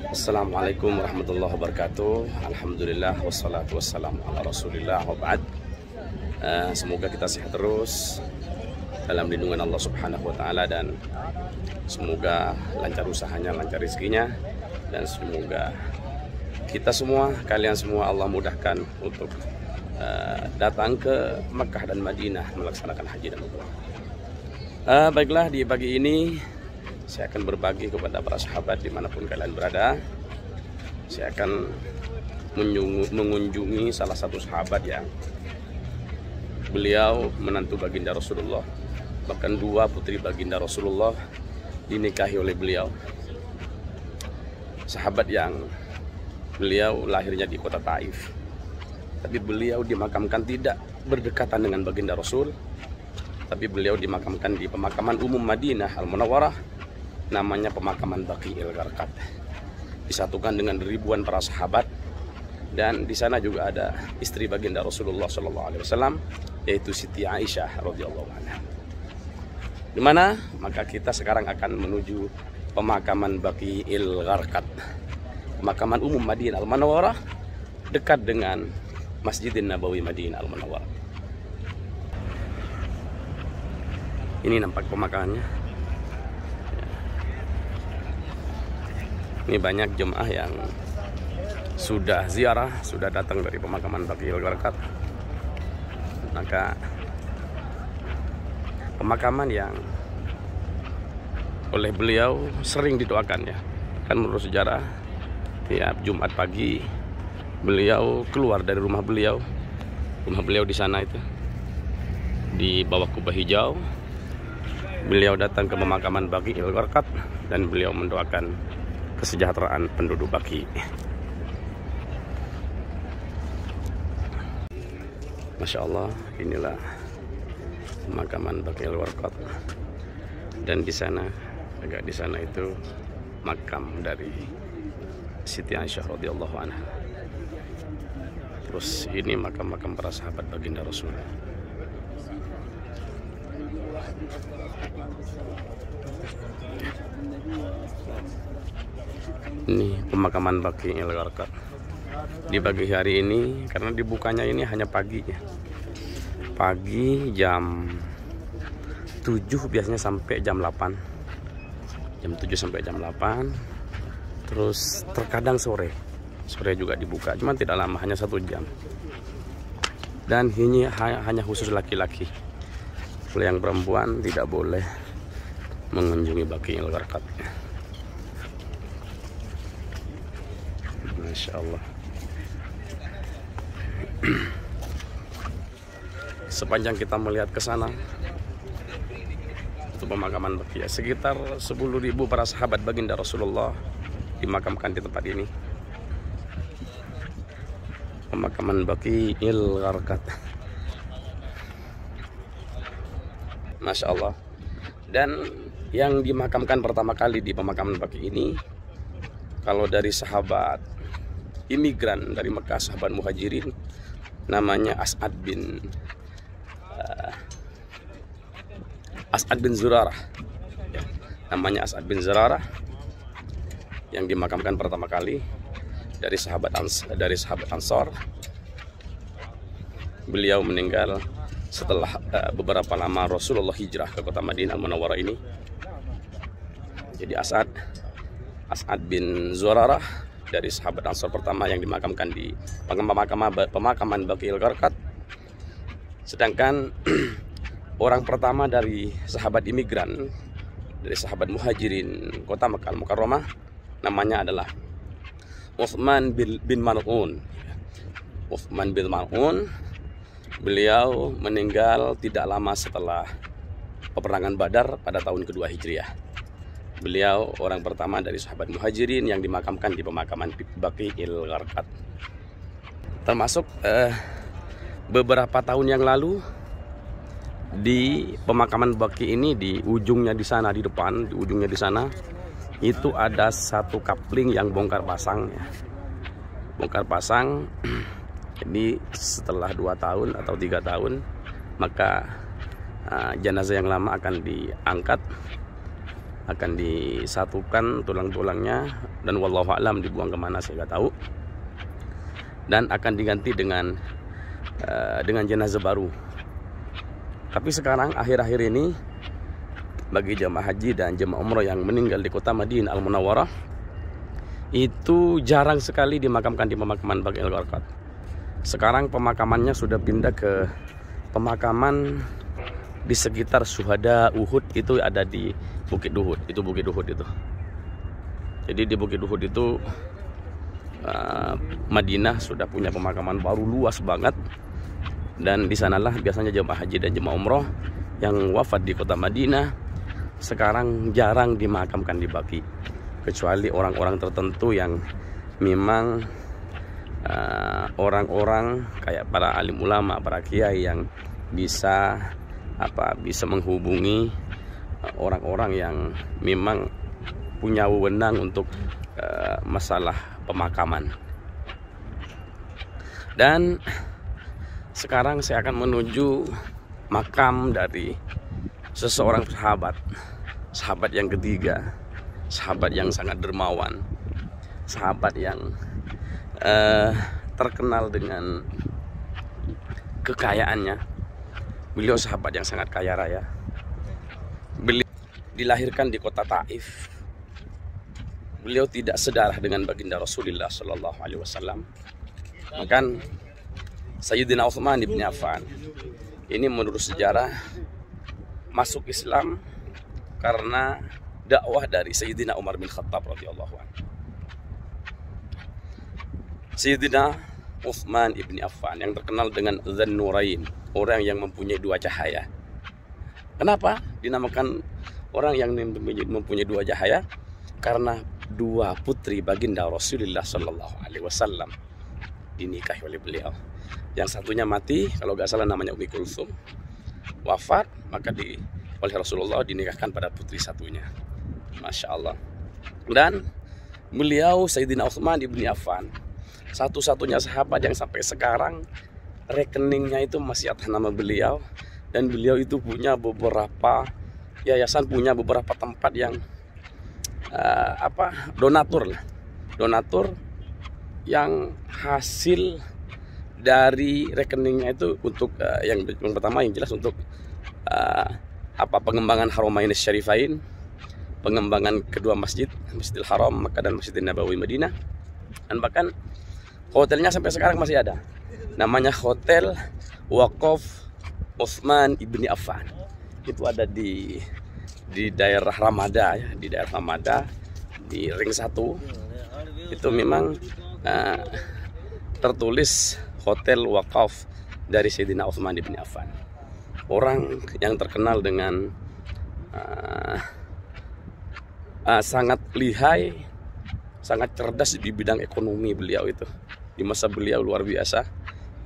Assalamualaikum warahmatullahi wabarakatuh. Alhamdulillah wassalatu wassalamu ala rasulillah wa ba'd. Semoga kita sehat terus dalam lindungan Allah subhanahu wa ta'ala, dan semoga lancar usahanya, lancar rezekinya, dan semoga kita semua, kalian semua, Allah mudahkan untuk datang ke Mekah dan Madinah melaksanakan haji dan umrah. Baiklah, di pagi ini saya akan berbagi kepada para sahabat dimanapun kalian berada. Saya akan mengunjungi salah satu sahabat yang beliau menantu baginda Rasulullah, bahkan dua putri baginda Rasulullah dinikahi oleh beliau. Sahabat yang beliau lahirnya di kota Taif, tapi beliau dimakamkan tidak berdekatan dengan baginda Rasul, tapi beliau dimakamkan di pemakaman umum Madinah Al-Munawwarah, namanya pemakaman Baqi'il Gharqad, disatukan dengan ribuan para sahabat. Dan di sana juga ada istri baginda Rasulullah SAW, yaitu Siti Aisyah radhiyallahu anha. Di mana maka kita sekarang akan menuju pemakaman Baqi'il Gharqad, pemakaman umum Madinah Al-Munawwarah, dekat dengan Masjidin Nabawi Madinah Al-Munawwarah. Ini nampak pemakamannya. Ini banyak jemaah yang sudah ziarah, sudah datang dari pemakaman Baqi'il Gharqad. Maka pemakaman yang oleh beliau sering didoakan, ya. Kan menurut sejarah, tiap Jumat pagi beliau keluar dari rumah beliau di sana itu, di bawah kubah hijau. Beliau datang ke pemakaman Baqi'il Gharqad dan beliau mendoakan kesejahteraan penduduk Baqi. Masya Allah, inilah pemakaman Baqi'il Gharqad. Dan di sana, agak di sana itu makam dari Siti Aisyah radhiyallahu anha. Terus ini makam-makam para sahabat baginda Rasul. Ini pemakaman Baqi'il Gharqad di pagi hari ini, karena dibukanya ini hanya pagi, ya. Pagi jam 7 biasanya sampai jam 8. Jam 7 sampai jam 8. Terus terkadang sore juga dibuka, cuma tidak lama, hanya 1 jam. Dan ini hanya khusus laki-laki. Kalau yang perempuan tidak boleh mengunjungi Baqi'il Gharqad. Masya Allah. Sepanjang kita melihat ke sana, itu pemakaman Baqi', sekitar 10.000 para sahabat baginda Rasulullah dimakamkan di tempat ini. Pemakaman Baqi'il Gharqad. Masya Allah. Dan yang dimakamkan pertama kali di pemakaman Baqi' ini, kalau dari sahabat imigran dari Mekah, sahabat muhajirin, namanya As'ad bin Zurarah, ya. Namanya As'ad bin Zurarah, yang dimakamkan pertama kali dari sahabat Ansor. Beliau meninggal setelah beberapa lama Rasulullah hijrah ke kota Madinah Al-Munawwarah ini. Jadi As'ad bin Zurarah dari sahabat Ansor pertama yang dimakamkan di pemakaman Baqi'il Gharqad. Sedangkan orang pertama dari sahabat imigran, dari sahabat muhajirin kota Makkah Al-Mukarramah, namanya adalah Utsman bin Maz'un. Utsman bin Maz'un, beliau meninggal tidak lama setelah peperangan Badar pada tahun kedua Hijriah. Beliau orang pertama dari sahabat muhajirin yang dimakamkan di pemakaman Baqi'il Gharqad. Termasuk beberapa tahun yang lalu, di pemakaman Baqi' ini, di ujungnya di sana, di depan, di ujungnya di sana, itu ada satu kapling yang bongkar pasang, ya. Bongkar pasang. Jadi setelah 2 tahun atau 3 tahun, maka jenazah yang lama akan diangkat akan disatukan tulang-tulangnya dan wallahu alam dibuang kemana saya nggak tahu, dan akan diganti dengan jenazah baru. Tapi sekarang akhir-akhir ini bagi jemaah haji dan jemaah umroh yang meninggal di kota Madinah Al-Munawwarah itu jarang sekali dimakamkan di pemakaman Baqi al-Gharqad. Sekarang pemakamannya sudah pindah ke pemakaman di sekitar Syuhada Uhud, itu ada di Bukit Duhud. Itu Bukit Duhud itu. Jadi di Bukit Duhud itu Madinah sudah punya pemakaman baru luas banget, dan di sanalah biasanya jemaah haji dan jemaah umroh yang wafat di kota Madinah sekarang jarang dimakamkan di Baqi, kecuali orang-orang tertentu yang memang orang-orang kayak para alim ulama, para kiai yang bisa menghubungi orang-orang yang memang punya wewenang untuk masalah pemakaman. Dan sekarang saya akan menuju makam dari seseorang sahabat yang ketiga, sahabat yang sangat dermawan, sahabat yang terkenal dengan kekayaannya. Beliau sahabat yang sangat kaya raya. Beliau dilahirkan di kota Taif. Beliau tidak sedarah dengan baginda Rasulullah Shallallahu Alaihi Wasallam. Bahkan Sayyidina Utsman bin Affan ini menurut sejarah masuk Islam karena dakwah dari Sayyidina Umar bin Khattab radhiyallahu anhu. Sayyidina Utsman bin Affan yang terkenal dengan Dzan-Nurain, orang yang mempunyai dua cahaya. Kenapa dinamakan orang yang mempunyai dua cahaya? Karena dua putri baginda Rasulullah Shallallahu Alaihi Wasallam dinikahi oleh beliau. Yang satunya mati, kalau nggak salah namanya Ummi Kulsum, wafat, maka oleh Rasulullah dinikahkan pada putri satunya. Masya Allah. Dan beliau Sayyidina Utsman bin Affan satu-satunya sahabat yang sampai sekarang rekeningnya itu masih atas nama beliau, dan beliau itu punya beberapa yayasan, punya beberapa tempat yang donatur yang hasil dari rekeningnya itu untuk yang pertama yang jelas untuk pengembangan Haramain Syarifain, pengembangan kedua masjid, Masjidil Haram Makkah dan Masjidil Nabawi Madinah, dan bahkan hotelnya sampai sekarang masih ada. Namanya Hotel Waqaf Utsman bin Affan. Itu ada di daerah Ramada ya, di daerah Ramada di Ring 1. Itu memang tertulis Hotel Waqaf dari Sayyidina Utsman bin Affan. Orang yang terkenal dengan sangat lihai, sangat cerdas di bidang ekonomi beliau itu. Di masa beliau luar biasa,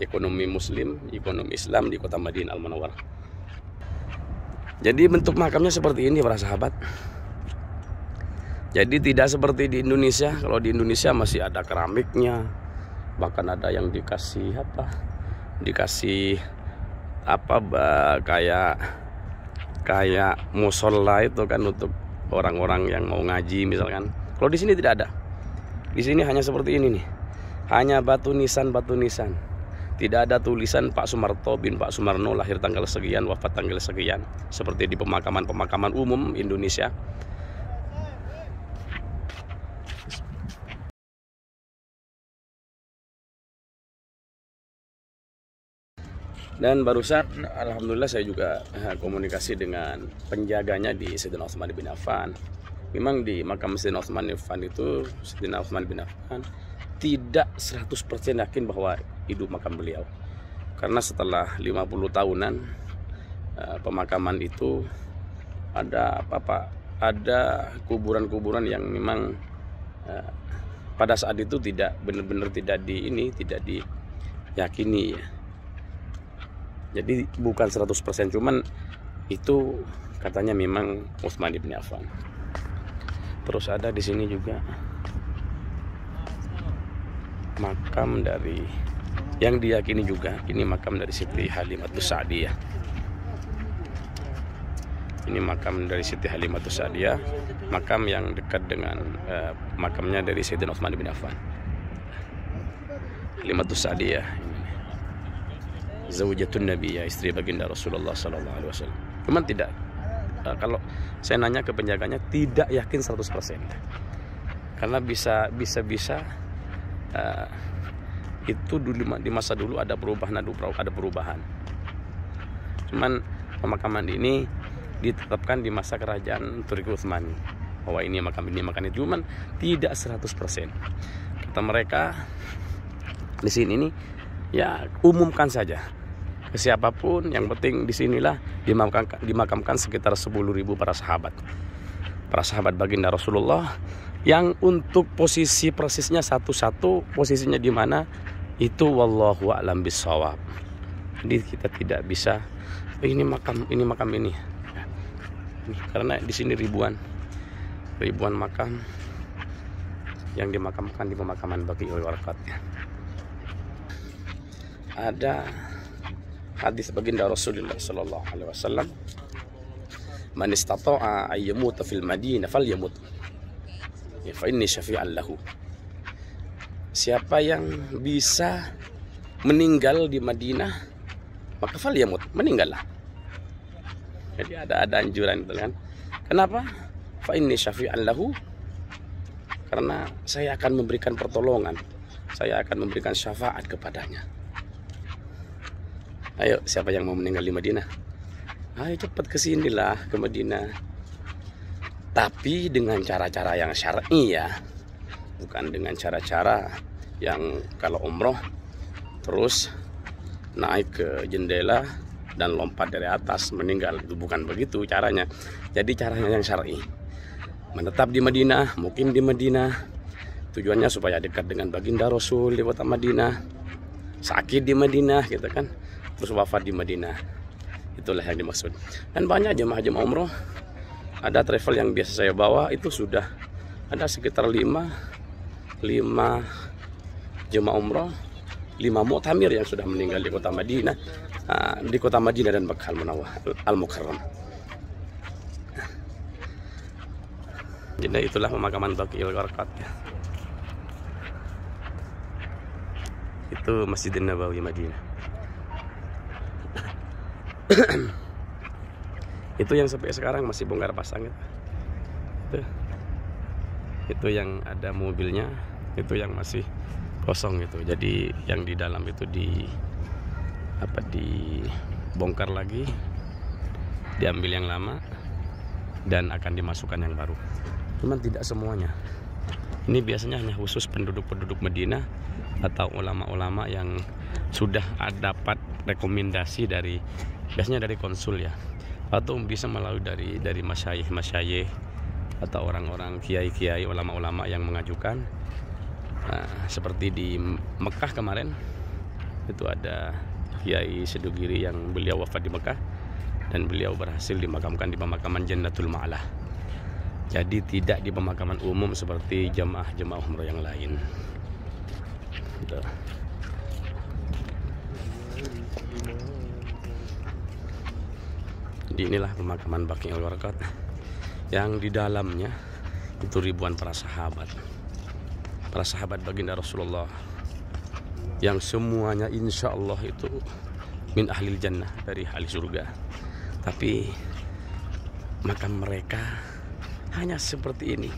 ekonomi muslim, ekonomi Islam di kota Madinah Al-Munawwarah. Jadi bentuk makamnya seperti ini para sahabat. Jadi tidak seperti di Indonesia. Kalau di Indonesia masih ada keramiknya, bahkan ada yang dikasih kayak musola itu kan untuk orang-orang yang mau ngaji misalkan. Kalau di sini tidak ada. Di sini hanya seperti ini nih. Hanya batu nisan. Tidak ada tulisan Pak Sumarto bin Pak Sumarno lahir tanggal sekian, wafat tanggal sekian, seperti di pemakaman umum Indonesia. Dan barusan alhamdulillah saya juga komunikasi dengan penjaganya di Sayyidina Utsman bin Affan. Memang di makam Sayyidina Utsman bin Affan itu Sayyidina Utsman bin Affan tidak 100% yakin bahwa hidup makam beliau. Karena setelah 50 tahunan pemakaman itu ada kuburan-kuburan yang memang pada saat itu tidak benar-benar tidak diyakini ya. Jadi bukan 100%, cuman itu katanya memang Utsman bin Affan. Terus ada di sini juga makam dari yang diyakini juga ini makam dari Siti Halimatus Sa'diyah. Ini makam dari Siti Halimatus Sa'diyah, makam yang dekat dengan makamnya dari Sayyidina Utsman bin Affan. Halimatus Sa'diyah, zaujatun Nabi, ya, istri baginda Rasulullah sallallahu alaihi wasallam. Cuman tidak, kalau saya nanya ke penjaganya, tidak yakin 100%. Karena bisa itu dulu, di masa dulu ada perubahan. Cuman pemakaman ini ditetapkan di masa kerajaan Turki Utsmani, bahwa ini makam itu, cuman tidak 100%. Kata mereka di sini nih, ya umumkan saja ke siapapun, yang penting di sinilah dimakamkan sekitar 10.000 para sahabat baginda Rasulullah, yang untuk posisi persisnya satu-satu posisinya di mana itu wallahu a'lam bishawab. Jadi kita tidak bisa ini makam ini. Karena di sini ribuan makam yang dimakamkan di pemakaman Baqiul Gharqad. Ada hadis baginda Rasulullah sallallahu alaihi wasallam, man istata'a ay yamuta fil madinah falyamut fa inni syafi'an lahu. Siapa yang bisa meninggal di Madinah, maka falyamut, meninggallah. Jadi ada anjuran itu kan. Kenapa? Fa inni syafi'an lahu, karena saya akan memberikan pertolongan, saya akan memberikan syafaat kepadanya. Ayo, siapa yang mau meninggal di Madinah? Ayo cepat kesinilah ke Madinah. Tapi dengan cara-cara yang syar'i, ya. Bukan dengan cara-cara yang kalau umroh terus naik ke jendela dan lompat dari atas meninggal. Itu bukan begitu caranya. Jadi caranya yang syar'i. Menetap di Madinah, mukim di Madinah. Tujuannya supaya dekat dengan baginda Rasul di kota Madinah. Sakit di Madinah gitu kan. Terus wafat di Madinah. Itulah yang dimaksud. Dan banyak jemaah umroh, ada travel yang biasa saya bawa, itu sudah ada sekitar 5 jemaah umroh, 5 mu'tamir yang sudah meninggal di kota Madinah, dan Makkah Al-Mukarram. Jadi itulah pemakaman Baqiul Gharqad. Itu Masjidin Nabawi Madinah. Itu yang sampai sekarang masih bongkar pasang itu yang ada mobilnya, itu yang masih kosong itu. Jadi yang di dalam itu dibongkar lagi, diambil yang lama dan akan dimasukkan yang baru. Cuman tidak semuanya. Ini biasanya hanya khusus penduduk Madinah atau ulama-ulama yang sudah dapat rekomendasi biasanya dari konsul, ya, atau bisa melalui dari masyayikh atau orang-orang kiai-kiai, ulama-ulama yang mengajukan. Seperti di Mekah kemarin itu ada Kiai Sedugiri yang beliau wafat di Mekah dan beliau berhasil dimakamkan di pemakaman Jannatul Ma'lah. Jadi tidak di pemakaman umum seperti jemaah umroh yang lain. Jadi inilah pemakaman Baqiul Gharqad yang di dalamnya itu ribuan para sahabat baginda Rasulullah, yang semuanya insya Allah itu min ahlil jannah, dari ahli surga. Tapi makam mereka hanya seperti ini.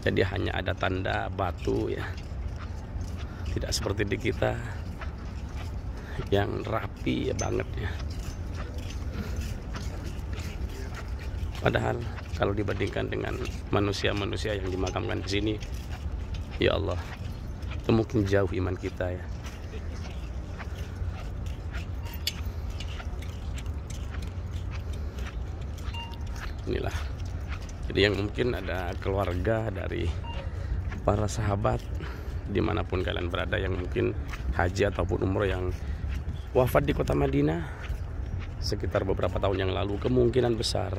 Jadi hanya ada tanda batu, ya. Tidak seperti di kita yang rapi ya banget, ya. Padahal kalau dibandingkan dengan manusia-manusia yang dimakamkan di sini, ya Allah, itu mungkin jauh iman kita, ya. Inilah. Jadi yang mungkin ada keluarga dari para sahabat dimanapun kalian berada, yang mungkin haji ataupun umroh yang wafat di kota Madinah sekitar beberapa tahun yang lalu, kemungkinan besar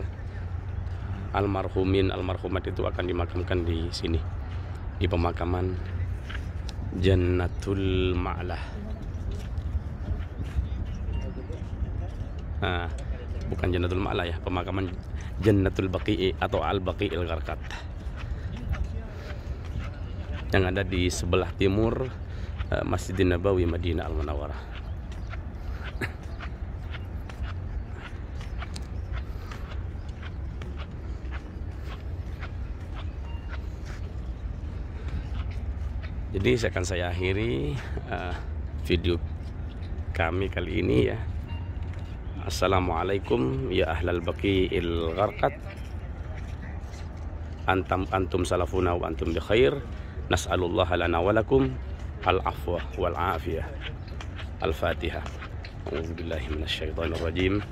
almarhumat itu akan dimakamkan di sini, di pemakaman Jannatul Ma'lah. Bukan Jannatul Ma'lah, ya, pemakaman Jannatul Baqi'i atau Al-Baqi'il Gharqad, yang ada di sebelah timur Masjidin Nabawi Madinah Al-Munawwarah. Jadi saya akhiri video kami kali ini ya. Assalamualaikum ya ahlal Baqi'il Gharqad, antum salafuna wa antum bi khair. Nas'alullah lana wa lakum al-afwa wal afiyah. Al-Fatihah. A'udzubillahi minasyaitonir rajim.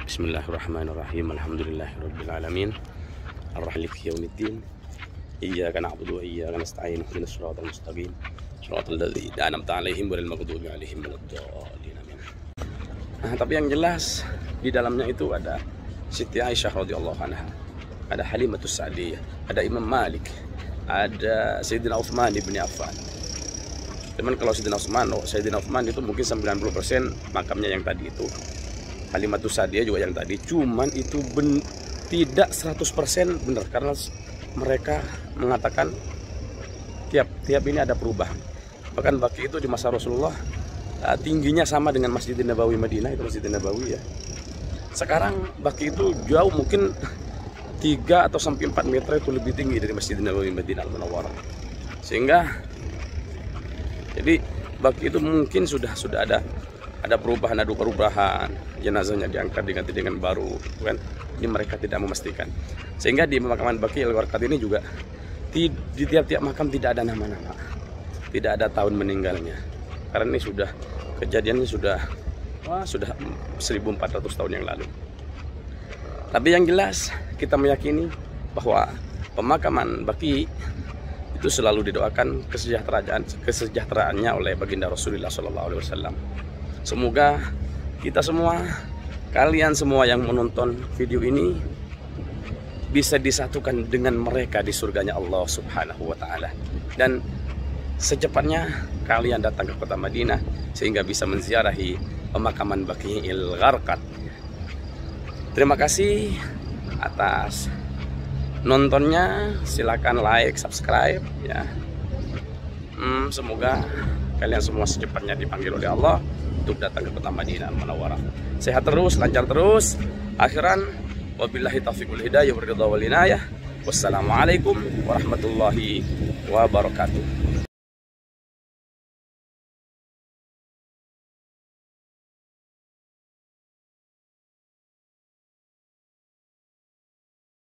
Bismillahirrahmanirrahim. Alhamdulillahirabbil alamin. Ar-Rahmanir Yaumiddin. Iyyaka na'budu wa iyyaka nasta'in. Ihdinas siratal mustaqim. Shiratal ladzina an'amta 'alaihim ghairil maghdubi 'alaihim waladdallin. Nah, tapi yang jelas di dalamnya itu ada Siti Aisyah radhiyallahu anha, ada Halimatus Sa'diyah, ada Imam Malik, ada Sayyidina Utsman bin Affan. Cuman kalau Sayyidina Utsman itu mungkin 90% makamnya yang tadi itu. Halimatus Sa'diyah juga yang tadi. Cuman itu tidak 100% benar, karena mereka mengatakan tiap ini ada perubahan. Bahkan Baqi itu di masa Rasulullah tingginya sama dengan Masjidin Nabawi Madinah, itu Masjidin Nabawi ya. Sekarang Baqi itu jauh, mungkin 3 atau sampai 4 meter itu lebih tinggi dari Masjidin Nabawi Madinah Al-Munawwarah. Sehingga jadi Baqi itu mungkin sudah ada perubahan, jenazahnya diangkat diganti dengan baru, kan? Ini mereka tidak memastikan. Sehingga di pemakaman Baqi'il Gharqad ini juga di tiap-tiap makam tidak ada nama-nama, tidak ada tahun meninggalnya. Karena ini kejadiannya sudah 1400 tahun yang lalu. Tapi yang jelas kita meyakini bahwa pemakaman Baqi itu selalu didoakan kesejahteraannya oleh baginda Rasulullah SAW. Semoga kita semua, kalian semua yang menonton video ini bisa disatukan dengan mereka di surganya Allah Subhanahu wa Ta'ala, dan secepatnya kalian datang ke kota Madinah sehingga bisa menziarahi pemakaman Baqi'il Gharqad. Terima kasih atas nontonnya. Silakan like, subscribe ya. Semoga kalian semua secepatnya dipanggil oleh Allah untuk datang ke kota Madinah Munawwarah. Sehat terus, lancar terus. Akhiran wabillahi taufiq wal hidayah wa ridha wal inayah. Wassalamualaikum warahmatullahi wabarakatuh.